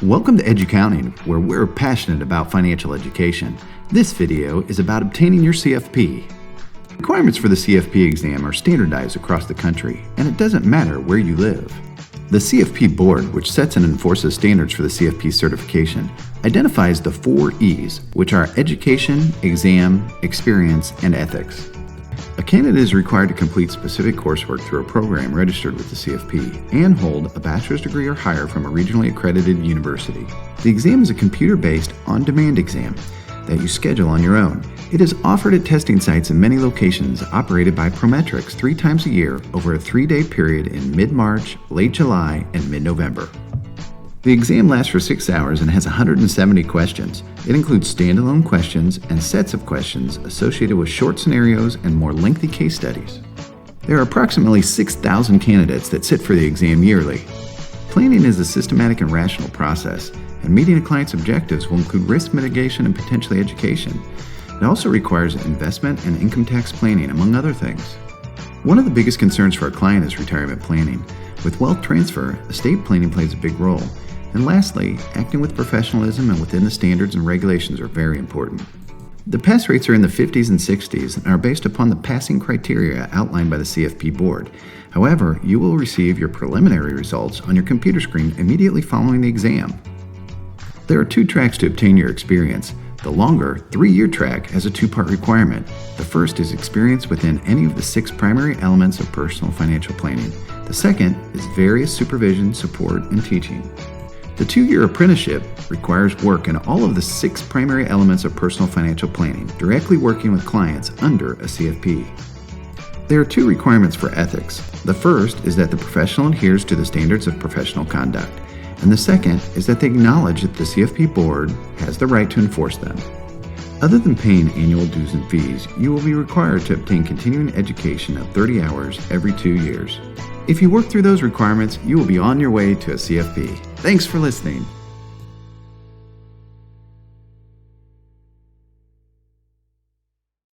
Welcome to Educounting, where we're passionate about financial education. This video is about obtaining your CFP. Requirements for the CFP exam are standardized across the country, and it doesn't matter where you live. The CFP board, which sets and enforces standards for the CFP certification, identifies the 4 E's, which are education, exam, experience, and ethics. A candidate is required to complete specific coursework through a program registered with the CFP and hold a bachelor's degree or higher from a regionally accredited university. The exam is a computer-based, on-demand exam that you schedule on your own. It is offered at testing sites in many locations operated by Prometrics 3 times a year over a 3-day period in mid-March, late July, and mid-November. The exam lasts for 6 hours and has 170 questions. It includes standalone questions and sets of questions associated with short scenarios and more lengthy case studies. There are approximately 6,000 candidates that sit for the exam yearly. Planning is a systematic and rational process, and meeting a client's objectives will include risk mitigation and potentially education. It also requires investment and income tax planning, among other things. One of the biggest concerns for our client is retirement planning. With wealth transfer, estate planning plays a big role. And lastly, acting with professionalism and within the standards and regulations are very important. The pass rates are in the 50s and 60s and are based upon the passing criteria outlined by the CFP board. However, you will receive your preliminary results on your computer screen immediately following the exam. There are 2 tracks to obtain your experience. The longer, 3-year track has a 2-part requirement. The first is experience within any of the 6 primary elements of personal financial planning. The second is various supervision, support, and teaching. The 2-year apprenticeship requires work in all of the 6 primary elements of personal financial planning, directly working with clients under a CFP. There are 2 requirements for ethics. The first is that the professional adheres to the standards of professional conduct, and the second is that they acknowledge that the CFP board has the right to enforce them. Other than paying annual dues and fees, you will be required to obtain continuing education of 30 hours every 2 years. If you work through those requirements, you will be on your way to a CFP. Thanks for listening.